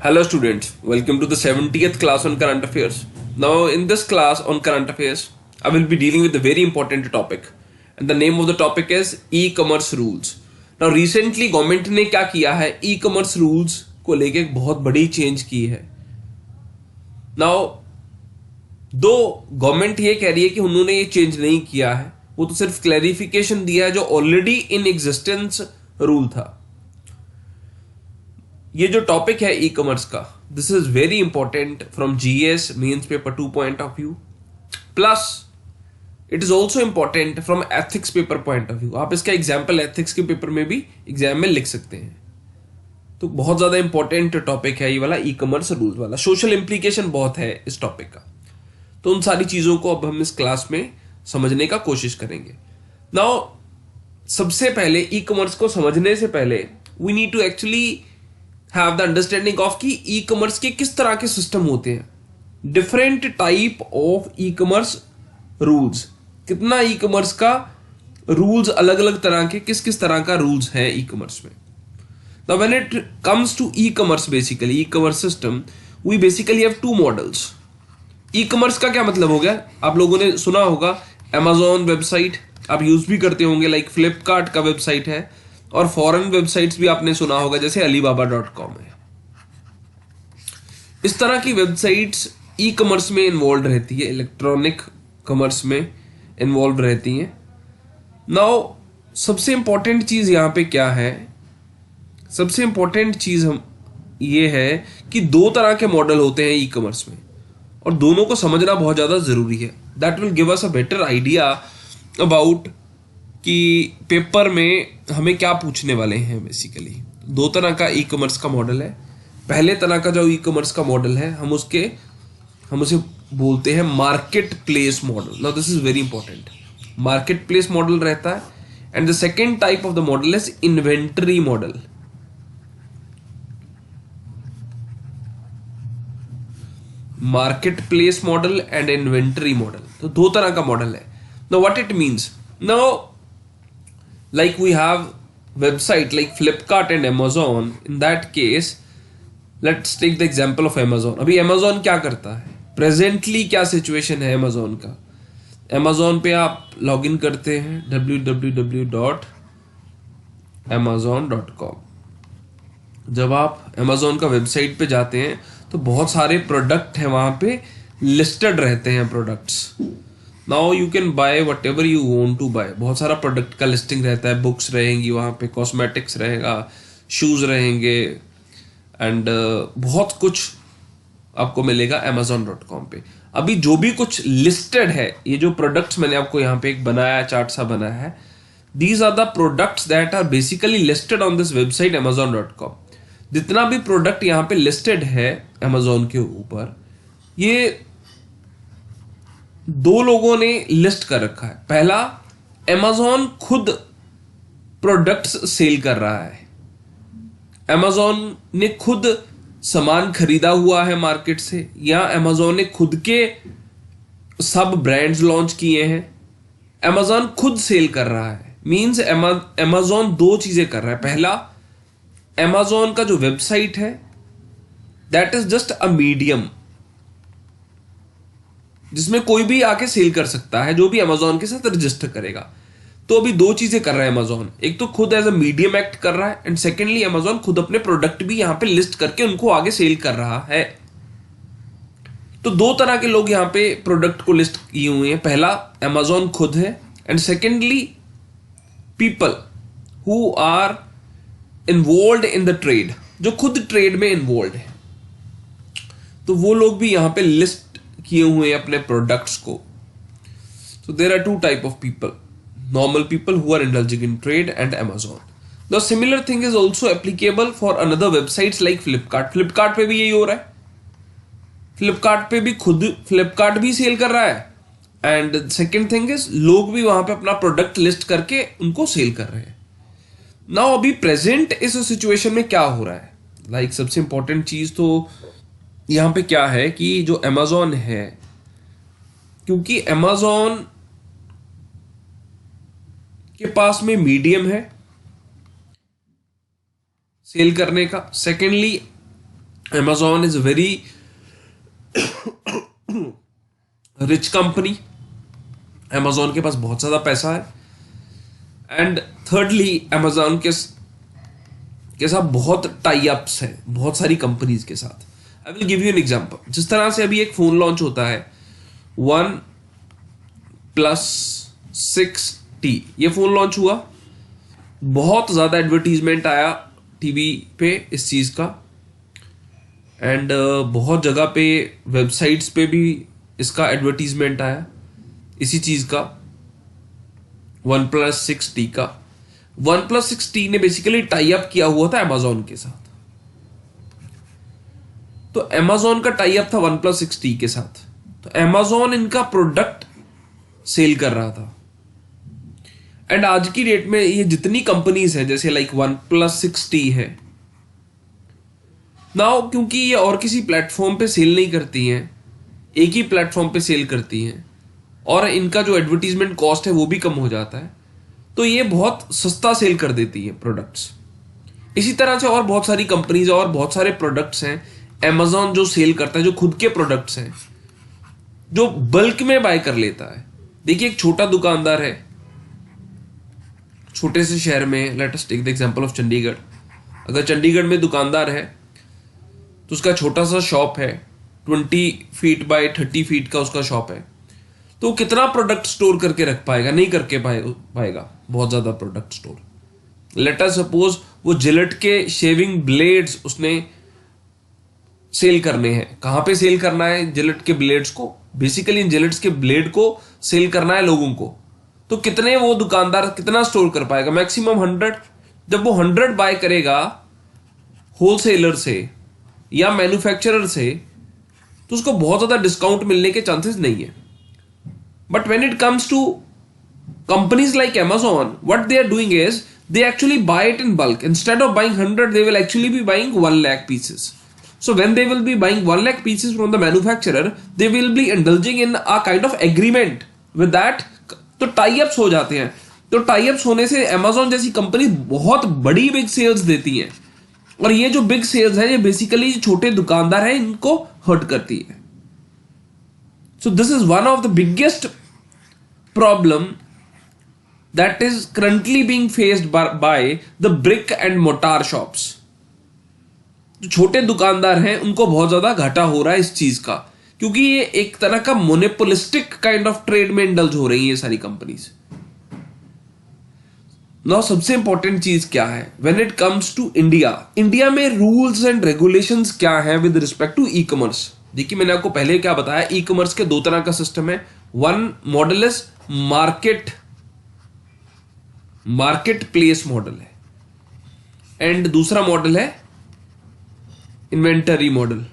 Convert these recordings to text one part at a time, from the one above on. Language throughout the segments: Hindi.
Hello students, welcome to the 70th class on current affairs. Now in this class on current affairs, I will be dealing with a very important topic and the name of the topic is e-commerce rules. Now recently government ने क्या किया है, ई-कॉमर्स रूल्स को लेके एक बहुत बड़ी चेंज की है. Now दो गवर्नमेंट ये कह रही है कि उन्होंने ये चेंज नहीं किया है, वो तो सिर्फ क्लैरिफिकेशन दिया है जो ऑलरेडी इन एग्जिस्टेंस रूल था. ये जो टॉपिक है ई कॉमर्स का, this is very important from GS mains paper 2 point of view, plus it is also important from ethics paper point of view. आप इसका एग्जाम्पल एथिक्स के पेपर में भी एग्जाम में लिख सकते हैं. तो बहुत ज्यादा इंपॉर्टेंट टॉपिक है ये वाला ई कॉमर्स रूल वाला. सोशल इंप्लीकेशन बहुत है इस टॉपिक का, तो उन सारी चीजों को अब हम इस क्लास में समझने का कोशिश करेंगे. नाउ सबसे पहले ई कॉमर्स को समझने से पहले we need to actually have the understanding of कि ई कॉमर्स के किस तरह के सिस्टम होते हैं. Different type of e commerce rules, कितना ई कॉमर्स का रूल्स अलग अलग तरह के किस किस तरह का रूल्स है ई कॉमर्स में. Now when it comes to e commerce, basically e commerce system, we basically have two models. E commerce का क्या मतलब हो गया, आप लोगों ने सुना होगा Amazon वेबसाइट आप यूज भी करते होंगे, लाइक फ्लिपकार्ट का वेबसाइट है, और फॉरेन वेबसाइट्स भी आपने सुना होगा जैसे alibaba.com है. इस तरह की वेबसाइट्स ई कॉमर्स में इन्वॉल्व रहती है, इलेक्ट्रॉनिक कॉमर्स में इन्वॉल्व रहती हैं. नाउ सबसे इंपॉर्टेंट चीज यहां पे क्या है, सबसे इंपॉर्टेंट चीज हम ये है कि दो तरह के मॉडल होते हैं ई कॉमर्स में, और दोनों को समझना बहुत ज्यादा जरूरी है. That will give us a better idea about कि पेपर में हमें क्या पूछने वाले हैं. बेसिकली दो तरह का ई कॉमर्स का मॉडल है. पहले तरह का जो ई कॉमर्स का मॉडल है हम उसे बोलते हैं market place model. Now this is very important. Market place model रहता है, and the second type of the model is inventory model. Market place model and inventory model, तो दो तरह का मॉडल है. Now what it means, now like we have website like Flipkart and Amazon. In that case, let's take the example of Amazon. अभी Amazon क्या करता है, प्रेजेंटली क्या सिचुएशन है Amazon का. Amazon पे आप लॉगिन करते हैं www.amazon.com. जब आप Amazon का वेबसाइट पे जाते हैं तो बहुत सारे प्रोडक्ट हैं वहां पे लिस्टेड रहते हैं products. Now you can buy whatever you want to buy. बहुत सारा प्रोडक्ट का लिस्टिंग रहता है, बुक्स रहेंगी वहाँ पे, कॉस्मेटिक्स रहेगा, शूज रहेंगे, एंड बहुत कुछ आपको मिलेगा Amazon.com पे. अभी जो भी कुछ लिस्टेड है, ये जो प्रोडक्ट्स मैंने आपको यहाँ पे एक बनाया, चार्ट सा बनाया है, these are the products that are basically listed on this website Amazon.com. जितना भी प्रोडक्ट यहाँ पे लिस्टेड है Amazon के ऊपर, ये दो लोगों ने लिस्ट कर रखा है. पहला, Amazon खुद प्रोडक्ट्स सेल कर रहा है. Amazon ने खुद सामान खरीदा हुआ है मार्केट से, या Amazon ने खुद के सब ब्रांड्स लॉन्च किए हैं. Amazon खुद सेल कर रहा है, मींस Amazon दो चीजें कर रहा है. पहला, Amazon का जो वेबसाइट है that is just a medium जिसमें कोई भी आके सेल कर सकता है जो भी Amazon के साथ रजिस्टर करेगा. तो अभी दो चीजें कर रहा है Amazon. एक तो खुद एज अ मीडियम एक्ट कर रहा है, एंड सेकेंडली Amazon खुद अपने प्रोडक्ट भी यहां पे लिस्ट करके उनको आगे सेल कर रहा है. तो दो तरह के लोग यहां पे प्रोडक्ट को लिस्ट किए हुए हैं. पहला Amazon खुद है, and secondly people who are involve in the trade, जो खुद ट्रेड में इन्वॉल्व है. तो वो लोग भी यहां पे लिस्ट किए हुए अपने प्रोडक्ट्स को. So there are two type of people: normal people who are indulging in trade and Amazon. The similar thing is also applicable for another websites like Flipkart. Flipkart पे भी यही हो रहा है. Flipkart पे भी खुद Flipkart भी सेल कर रहा है, and second thing is लोग भी वहां पे अपना प्रोडक्ट लिस्ट करके उनको सेल कर रहे हैं. Now अभी प्रेजेंट इस सिचुएशन में क्या हो रहा है, लाइक सबसे इंपॉर्टेंट चीज तो यहां पे क्या है कि जो Amazon है, क्योंकि Amazon के पास में मीडियम है सेल करने का, secondly Amazon is a very rich company. Amazon के पास बहुत ज़्यादा पैसा है. एंड थर्डली Amazon के साथ बहुत टाई अप्स है बहुत सारी कंपनीज के साथ. I will give you an example. जिस तरह से अभी एक फोन लॉन्च होता है OnePlus 6T, ये फोन लॉन्च हुआ, बहुत ज्यादा एडवर्टीजमेंट आया टीवी पे इस चीज का, एंड बहुत जगह पे वेबसाइट्स पे भी इसका एडवर्टीजमेंट आया इसी चीज का, OnePlus 6T का. OnePlus 6T ने बेसिकली टाई अप किया हुआ था Amazon के साथ. तो Amazon का टाई अप था OnePlus 6T के साथ. तो Amazon इनका प्रोडक्ट सेल कर रहा था. एंड आज की डेट में ये जितनी कंपनीज हैं जैसे लाइक OnePlus 6T है नाउ, क्योंकि ये और किसी प्लेटफॉर्म पे सेल नहीं करती हैं, एक ही प्लेटफॉर्म पे सेल करती हैं, और इनका जो एडवर्टीजमेंट कॉस्ट है वो भी कम हो जाता है, तो ये बहुत सस्ता सेल कर देती है प्रोडक्ट्स. इसी तरह से और बहुत सारी कंपनीज और बहुत सारे प्रोडक्ट्स हैं Amazon जो सेल करता है, जो खुद के प्रोडक्ट्स हैं, जो बल्क में बाय कर लेता है. देखिए एक छोटा दुकानदार है छोटे से शहर में, let us take the example of Chandigarh. अगर चंडीगढ़ में दुकानदार है तो उसका छोटा सा शॉप है, 20 फीट बाय 30 फीट का उसका शॉप है, तो वो कितना प्रोडक्ट स्टोर करके रख पाएगा? नहीं करके पाएगा बहुत ज्यादा product store. Let us suppose वो जिलेट के शेविंग ब्लेड्स उसने सेल करने हैं. कहां पे सेल करना है जिलेट के ब्लेड्स को? बेसिकली जिलेट्स के ब्लेड को सेल करना है लोगों को. तो कितने वो दुकानदार कितना स्टोर कर पाएगा? मैक्सिमम 100. जब वो 100 बाय करेगा होलसेलर से या मैन्युफैक्चरर से, तो उसको बहुत ज्यादा डिस्काउंट मिलने के चांसेस नहीं है. But when it comes to companies like Amazon, what they are doing is they actually buy it in bulk. Instead of buying 100, they will actually be buying 1 lakh pieces. So when they will be buying 1 lakh pieces from the manufacturer, they will be indulging in a kind of agreement with that. तो टाई अप्स हो जाते हैं. तो टाई अप्स होने से Amazon जैसी कंपनी बहुत बड़ी बिग सेल्स देती हैं, और ये जो बिग सेल्स है ये बेसिकली छोटे दुकानदार हैं इनको हर्ट करती है. So this is one of the biggest problem that is currently being faced by the brick and mortar shops. जो छोटे दुकानदार हैं उनको बहुत ज्यादा घाटा हो रहा है इस चीज का, क्योंकि ये एक तरह का मोनोपोलिस्टिक काइंड ऑफ ट्रेड में इंडल्ज हो रही है ये सारी कंपनीज. नाउ सबसे इंपॉर्टेंट चीज क्या है when it comes to India में रूल्स एंड रेगुलेशंस क्या है with respect to e commerce. देखिए मैंने आपको पहले क्या बताया, ई कॉमर्स के 2 तरह का सिस्टम है. One model is marketplace model है, एंड दूसरा मॉडल है इन्वेंटरी मॉडल.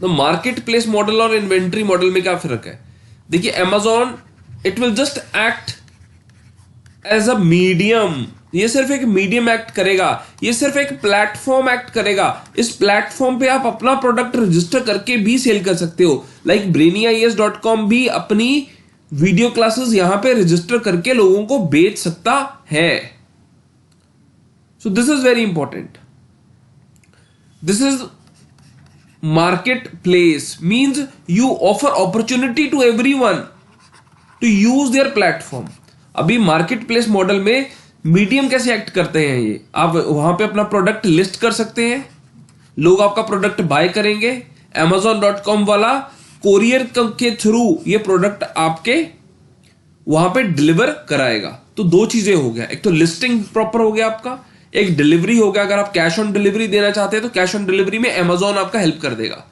तो मार्केट प्लेस मॉडल और इन्वेंटरी मॉडल में क्या फर्क है? देखिए Amazon it will just act as a medium. ये सिर्फ एक मीडियम एक्ट करेगा, ये सिर्फ एक प्लेटफॉर्म एक्ट करेगा. इस प्लेटफॉर्म पे आप अपना प्रोडक्ट रजिस्टर करके भी सेल कर सकते हो. लाइक brainias.com भी अपनी वीडियो क्लासेस यहां पे रजिस्टर करके लोगों को बेच सकता है. So this is very important. This is marketplace means you offer opportunity to everyone to use their platform. अभी मार्केट प्लेस मॉडल में मीडियम कैसे एक्ट करते हैं ये, आप वहां पे अपना प्रोडक्ट लिस्ट कर सकते हैं, लोग आपका प्रोडक्ट बाय करेंगे, Amazon.com वाला कोरियर के थ्रू ये प्रोडक्ट आपके वहां पे डिलीवर कराएगा. तो 2 चीजें हो गया, एक तो लिस्टिंग प्रॉपर हो गया आपका, एक डिलीवरी हो गया. अगर आप कैश ऑन डिलीवरी देना चाहते हैं तो कैश ऑन डिलीवरी में Amazon आपका हेल्प कर देगा.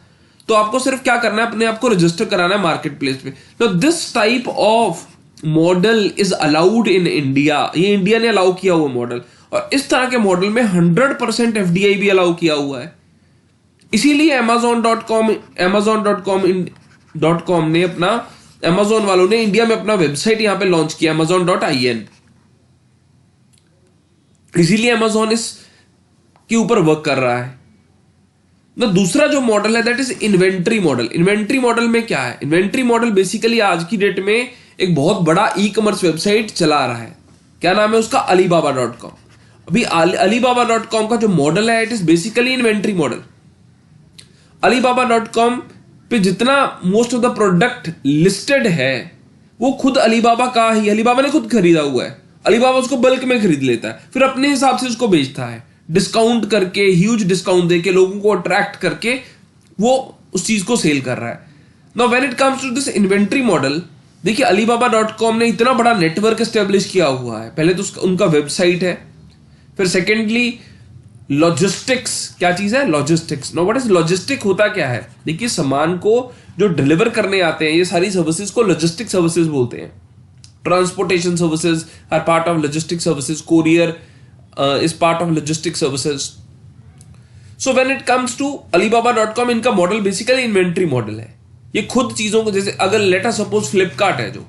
तो आपको सिर्फ क्या करना है, अपने आप को रजिस्टर कराना है मार्केट प्लेस पे. तो this type of model is allowed in India. ये इंडिया ने अलाउ किया हुआ मॉडल, और इस तरह के मॉडल में 100% FDI भी अलाउ किया हुआ है. इसीलिए Amazon.com ने अपना, Amazon वालों ने इंडिया में अपना वेबसाइट यहां पे लॉन्च किया, Amazon.in. इसीलिए Amazon इस के ऊपर वर्क कर रहा है. ना दूसरा जो मॉडल है that is inventory model. Inventory model में क्या है? इन्वेंट्री मॉडल बेसिकली आज की डेट में एक बहुत बड़ा ई कॉमर्स वेबसाइट चला रहा है. क्या नाम है उसका? Alibaba.com. अभी Alibaba.com का जो मॉडल है, it is basically inventory model. Alibaba.com पे जितना most of the product listed है वो खुद अलीबाबा का ही, अलीबाबा ने खुद खरीदा हुआ है। अलीबाबा उसको बल्क में खरीद लेता है, फिर अपने हिसाब से उसको बेचता है, डिस्काउंट करके, ह्यूज डिस्काउंट देके, लोगों को अट्रैक्ट करके वो उस चीज को सेल कर रहा है। Now when it comes to this inventory model, देखिए Alibaba.com ने इतना बड़ा नेटवर्क एस्टेब्लिश किया हुआ है। पहले तो उनका वेबसाइट है, फिर सेकेंडली लॉजिस्टिक्स। क्या चीज है logistics? No, what is logistic? होता क्या है? देखिए, सामान को जो डिलीवर करने आते हैं, ये सारी सर्विसेज को लॉजिस्टिक सर्विसेज बोलते हैं। Transportation services are part of logistic services, courier is part of logistic services. So when it comes to Alibaba.com, इनका मॉडल बेसिकली इन्वेंट्री मॉडल है। ये खुद चीजों को, जैसे अगर लेट अस सपोज फ्लिपकार्ट है, जो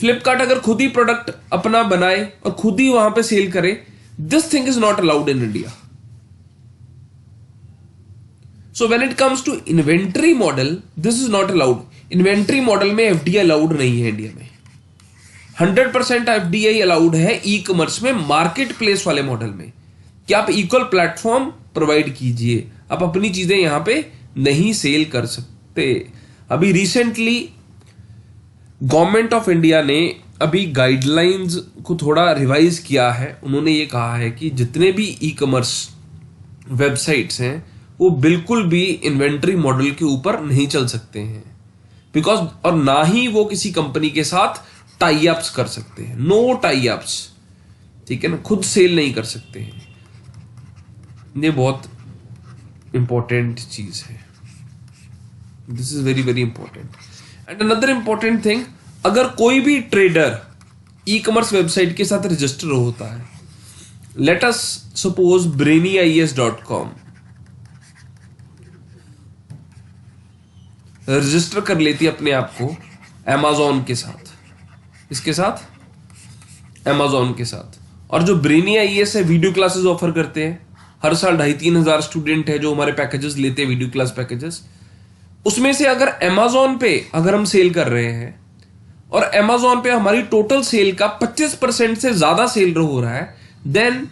फ्लिपकार्ट अगर खुद ही प्रोडक्ट अपना बनाए और खुद ही वहां पे सेल करे, this thing is not allowed in India. So when it comes to inventory model, this is not allowed. Inventory model में FDI अलाउड नहीं है इंडिया में। 100% FDI अलाउड है ई कॉमर्स में, मार्केट प्लेस वाले मॉडल में, कि आप इक्वल प्लेटफॉर्म प्रोवाइड कीजिए, आप अपनी चीजें यहां पे नहीं सेल कर सकते। अभी रिसेंटली गवर्नमेंट ऑफ इंडिया ने अभी गाइडलाइंस को थोड़ा रिवाइज किया है। उन्होंने ये कहा है कि जितने भी ई कॉमर्स वेबसाइट्स हैं वो बिल्कुल भी इन्वेंट्री मॉडल के ऊपर नहीं चल सकते हैं, बिकॉज, और ना ही वो किसी कंपनी के साथ टाई अप्स कर सकते हैं। नो टाई अप्स, ठीक है ना, खुद सेल नहीं कर सकते हैं। ये बहुत इंपॉर्टेंट चीज है। This is very very important. And another important thing, अगर कोई भी ट्रेडर ई कॉमर्स वेबसाइट के साथ रजिस्टर होता है, let us suppose brainiis.com register कर लेती है अपने आप को Amazon के साथ, इसके साथ Amazon के साथ, और जो BrainiIES है वीडियो क्लासेस ऑफर करते हैं, हर साल 2,500-3,000 हजार स्टूडेंट है जो हमारे पैकेजेस लेते हैं, वीडियो क्लास पैकेजेस। उसमें से अगर Amazon पे अगर हम सेल कर रहे हैं और Amazon पे हमारी टोटल सेल का 25% से ज्यादा सेल हो रहा है, then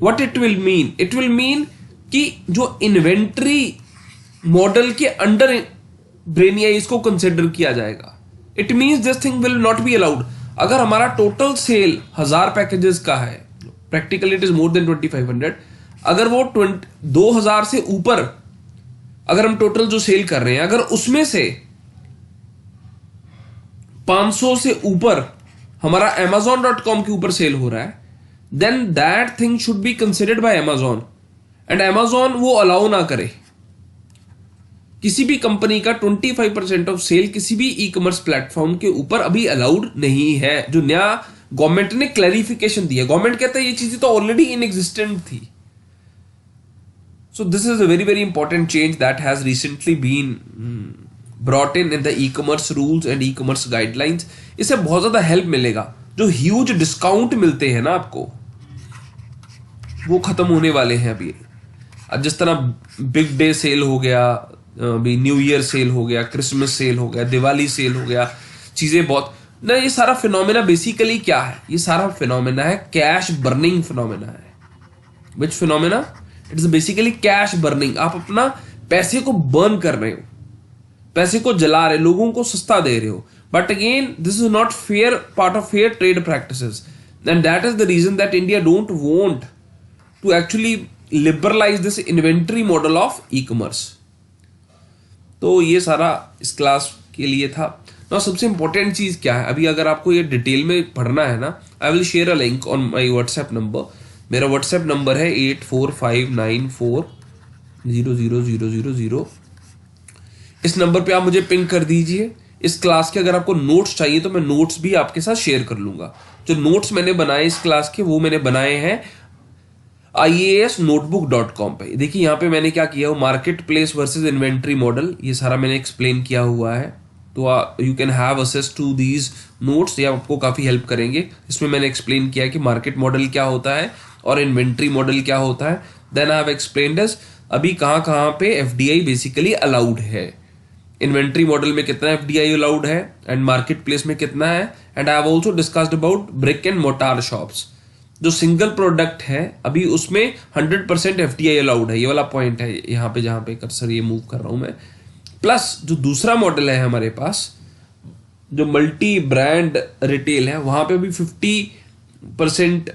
what it will mean? It will mean कि जो इन्वेंट्री मॉडल के अंडर BrainiIES को कंसिडर किया जाएगा। It means this thing will not be allowed. अगर हमारा टोटल सेल 1000 पैकेजेस का है, practically it is more than 2500, अगर वो 2000 से ऊपर अगर हम टोटल जो सेल कर रहे हैं, अगर उसमें से 500 से ऊपर हमारा Amazon.com के ऊपर सेल हो रहा है, then that thing should be considered by Amazon। And Amazon वो अलाउ ना करे किसी भी कंपनी का 25% ऑफ सेल किसी भी ई कॉमर्स प्लेटफॉर्म के ऊपर अभी अलाउड नहीं है। जो नया गवर्नमेंट ने क्लैरिफिकेशन दिया, गवर्नमेंट कहता है ये चीजें तो ऑलरेडी इन एग्जिस्टेंट थी। So this is a very very important change that has recently been brought in the e commerce rules and e commerce guidelines. इससे बहुत ज्यादा हेल्प मिलेगा। जो ह्यूज डिस्काउंट मिलते हैं ना आपको, वो खत्म होने वाले हैं अभी। अब जिस तरह बिग डे सेल हो गया, अभी न्यू ईयर सेल हो गया, क्रिसमस सेल हो गया, दिवाली सेल हो गया, चीजें बहुत ना, ये सारा फिनोमेना बेसिकली क्या है? ये सारा फिनोमेना है कैश बर्निंग फिनोमेना है। Which phenomena? It is basically cash burning. आप अपना पैसे को बर्न कर रहे हो, पैसे को जला रहे, लोगों को सस्ता दे रहे हो। But again this is not fair, part of fair trade practices, and that is the reason that India don't want to actually liberalise this inventory model of e commerce. तो ये सारा इस क्लास के लिए था ना। सबसे इंपॉर्टेंट चीज क्या है, अभी अगर आपको ये डिटेल में पढ़ना है ना, I will share a link on my WhatsApp number. मेरा व्हाट्सएप नंबर है 8459400000। इस नंबर पे आप मुझे पिंग कर दीजिए। इस क्लास के अगर आपको नोट्स चाहिए तो मैं नोट्स भी आपके साथ शेयर कर लूंगा। जो नोट्स मैंने बनाए इस क्लास के, वो मैंने बनाए हैं IASnotebook.com पे। देखिए यहाँ पे मैंने क्या किया हो, marketplace versus inventory model, ये सारा मैंने एक्सप्लेन किया हुआ है। तो you can have access to these notes, ये आपको काफी हेल्प करेंगे। इसमें मैंने एक्सप्लेन किया कि मार्केट मॉडल क्या होता है और इन्वेंट्री मॉडल क्या होता है। देन आई हैव एक्सप्लेन्ड अभी कहाँ पे FDI बेसिकली अलाउड है, इन्वेंट्री मॉडल में कितना FDI अलाउड है, एंड मार्केट प्लेस में कितना है। And I have also discussed about brick and mortar shops, जो सिंगल प्रोडक्ट है अभी उसमें 100% FDI अलाउड है, ये वाला पॉइंट है यहाँ पे जहाँ पे कर्सर ये मूव कर रहा हूँ मैं। प्लस जो दूसरा मॉडल है हमारे पास जो मल्टी ब्रांड रिटेल है, वहां पे भी 50%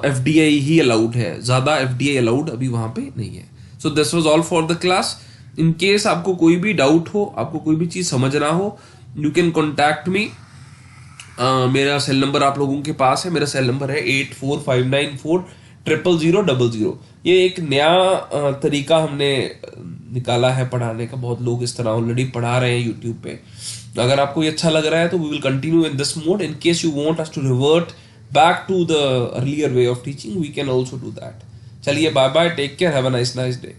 FDI ही अलाउड है, ज्यादा FDI अलाउड अभी वहां पे नहीं है। So this was all for the class. In case आपको कोई भी डाउट हो, आपको कोई भी चीज समझना हो, यू कैन कॉन्टैक्ट मी। मेरा सेल नंबर आप लोगों के पास है, मेरा सेल नंबर है 8459400000। ये एक नया तरीका हमने निकाला है पढ़ाने का, बहुत लोग इस तरह ऑलरेडी पढ़ा रहे हैं यूट्यूब पे। अगर आपको ये अच्छा लग रहा है तो we will continue in this mode. In case you want us to revert back to the earlier way of teaching, we can also do that. चलिए bye bye, take care, have a nice day.